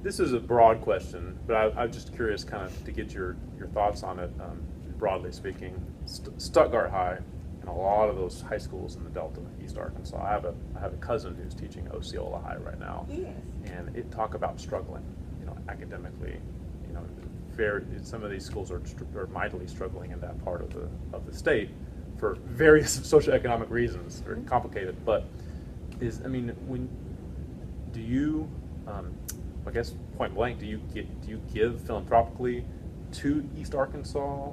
this is a broad question, but I'm just curious kind of to get your thoughts on it, broadly speaking. Stuttgart High and a lot of those high schools in the Delta, East Arkansas. I have a cousin who's teaching Osceola High right now. Yes. And it talk about struggling, academically. Some of these schools are mightily struggling in that part of the state for various socioeconomic reasons. Very complicated, but do you, I guess point blank, do you give philanthropically to East Arkansas,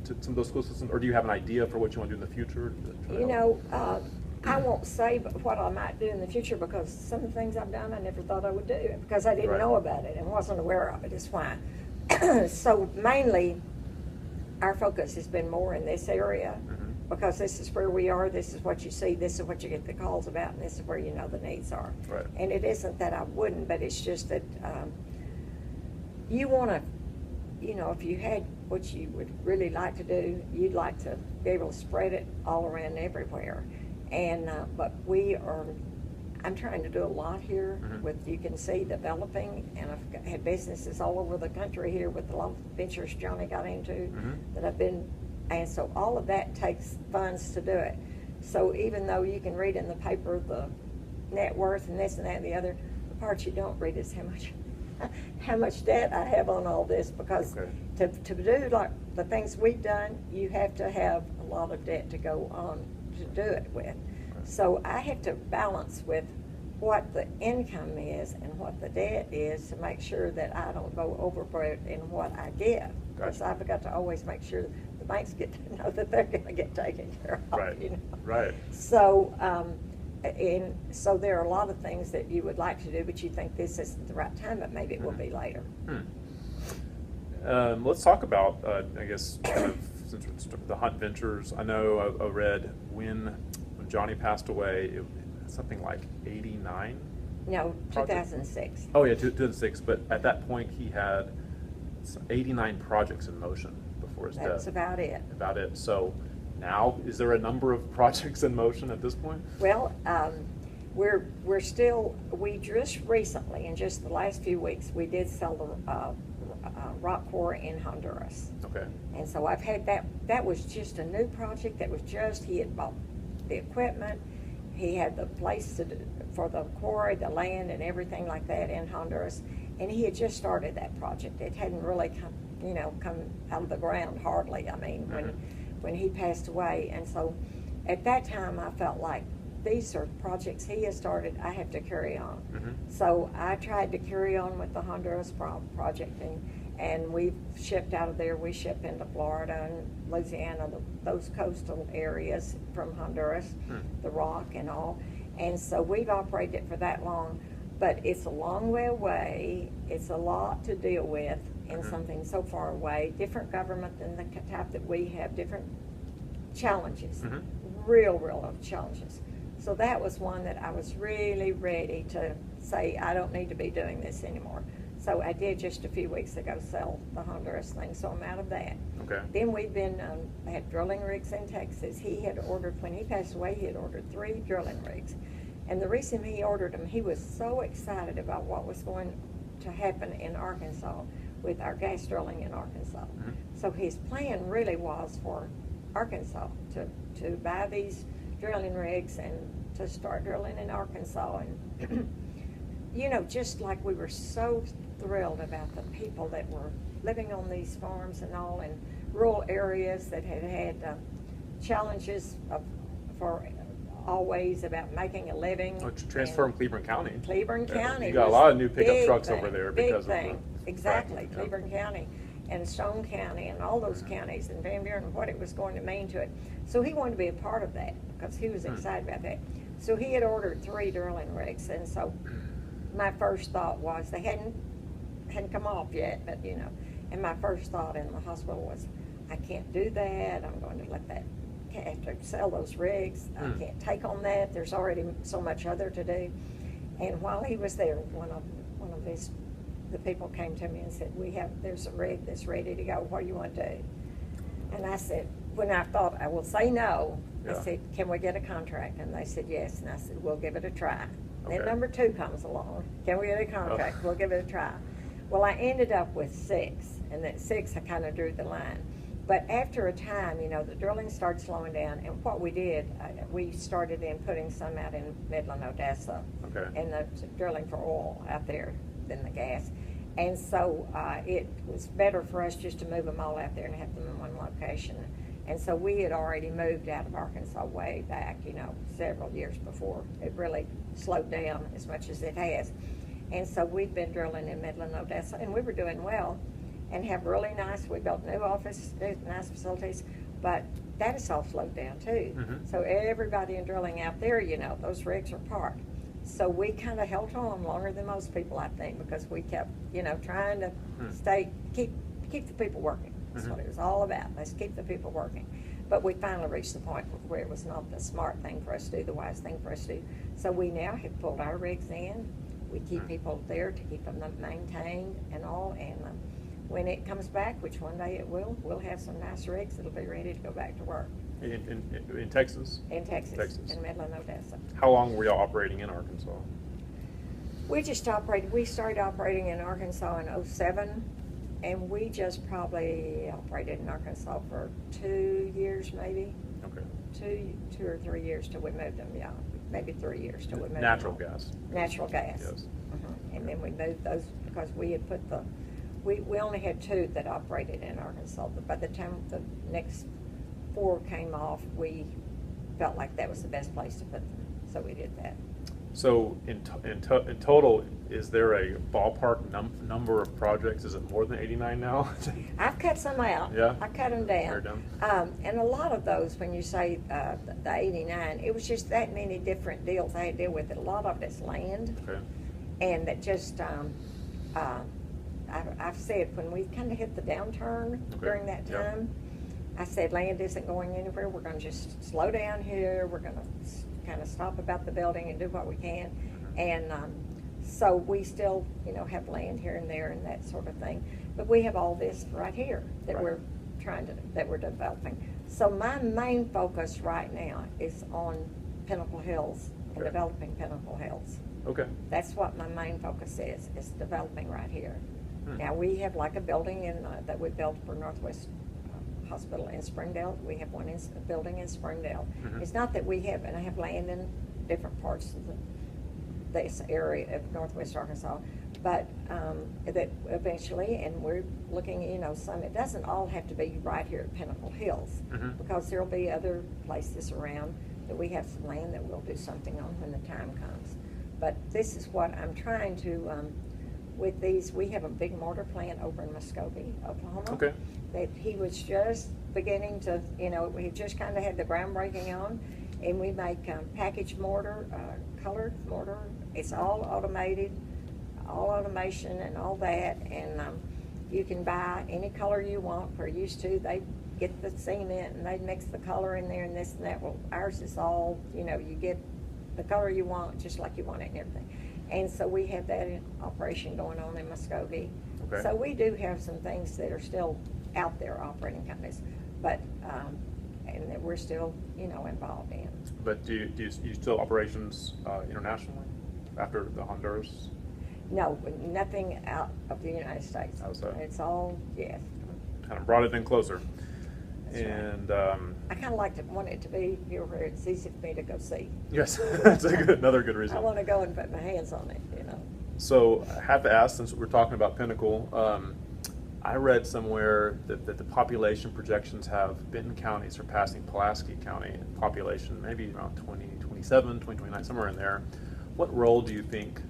to some of those school systems, or do you have an idea for what you want to do in the future? I won't say what I might do in the future, because some of the things I've done I never thought I would do, because I didn't know about it and wasn't aware of it, is why. So mainly our focus has been more in this area, because this is where we are, this is what you see, this is what you get the calls about, and this is where the needs are. Right. And it isn't that I wouldn't, but it's just that you want to, if you had what you would really like to do, you'd like to be able to spread it all around everywhere. And but I'm trying to do a lot here with, you can see, developing, and I've had businesses all over the country here with a lot of ventures Johnny got into that I've been, and so all of that takes funds to do it. So even though you can read in the paper the net worth and this and that and the other, the part you don't read is how much debt I have on all this, because to do like the things we've done, you have to have a lot of debt to go on to do it with. So I have to balance with what the income is and what the debt is to make sure that I don't go overboard in what I give. Because I've got to always make sure the banks get to know that they're going to get taken care of. Right. Right. So, and so there are a lot of things that you would like to do, but you think this isn't the right time, but maybe it will be later. Let's talk about, I guess, kind of the Hunt Ventures. I know I read when Johnny passed away, it was something like 89? No, 2006. Oh yeah, 2006. But at that point, he had 89 projects in motion before his death. That's about it. About it. So now, is there a number of projects in motion at this point? Well, we just recently, in just the last few weeks, we did sell the rock quarry in Honduras. Okay. And so I've had that was just a new project that was he had bought the equipment, he had the place for the quarry, the land and everything like that in Honduras, and he had just started that project. It hadn't really come out of the ground hardly, when he passed away. And so at that time I felt like these are projects he has started, I have to carry on. So I tried to carry on with the Honduras project, and we've shipped out of there. We ship into Florida and Louisiana, those coastal areas from Honduras, the rock and all. And so we've operated it for that long, but it's a long way away. It's a lot to deal with in something so far away, different government than the type that we have, different challenges, real challenges. So that was one that I was really ready to say, I don't need to be doing this anymore. So I did just a few weeks ago sell the Honduras thing, so I'm out of that. Okay. Then we've been, had drilling rigs in Texas. He had ordered, when he passed away, he had ordered 3 drilling rigs. And the reason he ordered them, he was so excited about what was going to happen in Arkansas with our gas drilling in Arkansas. So his plan really was for Arkansas to buy these drilling rigs and to start drilling in Arkansas. And just like we were so thrilled about the people that were living on these farms and all in rural areas that had challenges for always about making a living. Transfer from Cleveland County. Cleveland County. You got a lot of new pickup trucks over there because of that. Exactly, Cleveland County and Stone County and all those counties and Van Buren and what it was going to mean to it. So he wanted to be a part of that because he was excited about that. So he had ordered 3 drilling rigs, and so my first thought was, they hadn't come off yet, but and my first thought in the hospital was, I can't do that. I'm going to let that, have to sell those rigs. I can't take on that. There's already so much other to do. And while he was there, one of the people came to me and said, there's a rig that's ready to go. What do you want to do? And I said, when I thought I will say no, I said, can we get a contract? And they said yes. And I said, we'll give it a try. Then Okay. number 2 comes along. Can we get a contract? Oh. We'll give it a try. Well, I ended up with 6, and at 6 I kind of drew the line. But after a time, the drilling started slowing down, and what we did, we started in putting some out in Midland, Odessa, Okay. and the drilling for oil out there than the gas. And so it was better for us just to move them all out there and have them in one location. And so we had already moved out of Arkansas way back, several years before it really slowed down as much as it has. And so we've been drilling in Midland, Odessa, and we were doing well and have really nice, we built new office, nice facilities, but that has all slowed down too. Mhm. So everybody in drilling out there, those rigs are parked. So we kind of held on longer than most people, I think, because we kept, trying to keep the people working. That's what it was all about. Let's keep the people working. But we finally reached the point where it was not the smart thing for us to do, the wise thing for us to do. So we now have pulled our rigs in. We keep people there to keep them maintained and all. And when it comes back, which one day it will, we'll have some nice rigs that'll be ready to go back to work. In Texas? In Texas. In Midland, Odessa. How long were y'all operating in Arkansas? We started operating in Arkansas in 2007, and we just probably operated in Arkansas for 2 years maybe. Okay. Two or 3 years till we moved them, yeah. Maybe 3 years till we moved Natural them. gas. Natural gas. Yes. And then we moved those because we had put we only had 2 that operated in Arkansas, but by the time the next 4 came off, we felt like that was the best place to put them, so we did that. So in total, is there a ballpark number of projects? Is it more than 89 now? I've cut some out. Yeah? I cut them down. They're done. And a lot of those, when you say the 89, it was just that many different deals I had to deal with. A lot of it's land. Okay. And that just, I've said, when we kind of hit the downturn during that Yeah. time, I said, land isn't going anywhere. We're going to just slow down here. We're going to kind of stop about the building and do what we can. And so we still, have land here and there and that sort of thing. But we have all this right here that we're developing. So my main focus right now is on Pinnacle Hills and Okay. developing Pinnacle Hills. Okay. That's what my main focus is developing right here. Now, we have like a building that we built for Northwest Hospital in Springdale. We have a building in Springdale. It's not that we have land in different parts of this area of Northwest Arkansas, but that eventually, and we're looking, some, it doesn't all have to be right here at Pinnacle Hills, because there'll be other places around that we have some land that we'll do something on when the time comes. But this is what I'm trying to, with these, we have a big mortar plant over in Muskogee, Oklahoma. Okay. That he was just beginning to, we just kind of had the groundbreaking on, and we make packaged mortar, colored mortar. It's all automated, all automation and all that, and you can buy any color you want. We're used to, they get the cement and they mix the color in there and this and that. Well, ours is all, you get the color you want just like you want it and everything. And so we have that operation going on in Muskogee. Okay. So we do have some things that are still out there, operating companies, but and that we're still, involved in. But do you still operations internationally after the Honduras? No, nothing out of the United States. Outside. It's all, yes. Kind of brought it in closer. That's right. And I kind of want it to be here where it's easy for me to go see. yes, that's another good reason. I want to go and put my hands on it, So I have to ask, since we're talking about Pinnacle, I read somewhere that the population projections have Benton County surpassing Pulaski County in population, maybe around 2027, 2029, somewhere in there. What role do you think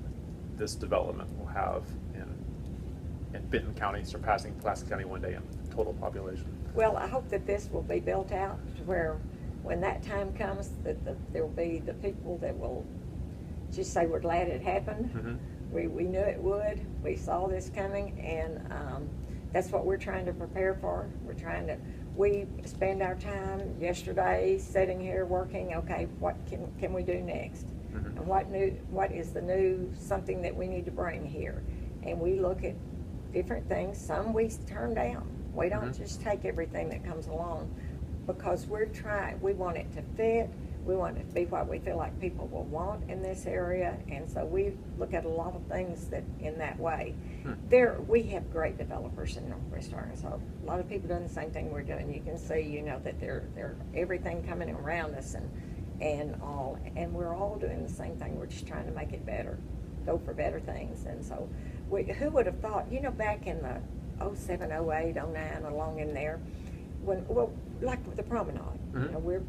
this development will have in Benton County surpassing Pulaski County one day in total population? Well, I hope that this will be built out to where when that time comes, that there will be the people that will just say we're glad it happened. We knew it would. We saw this coming, and that's what we're trying to prepare for. We spend our time yesterday sitting here working, okay, what can we do next? And what is the new something that we need to bring here? And we look at different things. Some we turn down. We don't just take everything that comes along, because we want it to fit, We want it to be what we feel like people will want in this area, and so we look at a lot of things that in that way. We have great developers in Northwest Arkansas. A lot of people doing the same thing we're doing. You can see, you know, that they're everything coming around us and all, and we're all doing the same thing. We're just trying to make it better, go for better things. And so, who would have thought, you know, back in the 07, 08, 09, along in there, like with the Promenade, you know, we're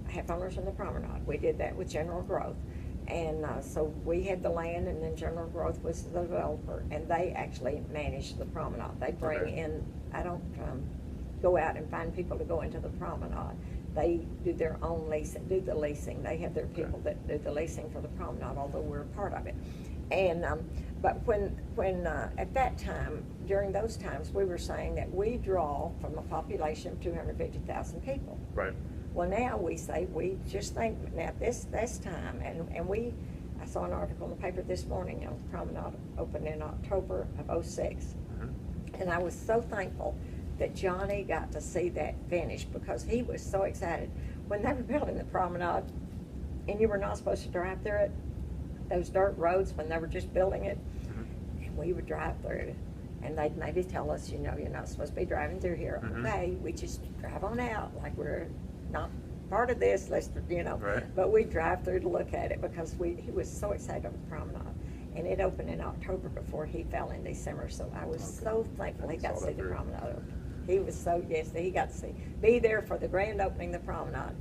half owners in the Promenade. We did that with General Growth. And so we had the land, and then General Growth was the developer, and they actually managed the Promenade. They bring in, I don't go out and find people to go into the Promenade. They do their own leasing, do the leasing. They have their people that do the leasing for the Promenade, although we're a part of it. And but when at that time, during those times, we were saying that we draw from a population of 250,000 people. Right. Well, now we say, we just think, now this time, and I saw an article in the paper this morning, on Promenade opened in October of 06. And I was so thankful that Johnny got to see that finish, because he was so excited. When they were building the Promenade, and you were not supposed to drive through it, those dirt roads, when they were just building it, and we would drive through, and they'd maybe tell us, you know, you're not supposed to be driving through here. Okay, we just drive on out like we're not part of this, let's, you know. Right. But we drive through to look at it, because he was so excited about the Promenade. And it opened in October before he fell in December, so I was so thankful he got to see the Promenade open. He was so, yes, he got to be there for the grand opening of the Promenade.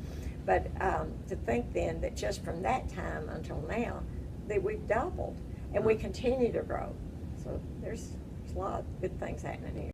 But to think then that just from that time until now, that we've doubled, and we continue to grow. So there's a lot of good things happening here.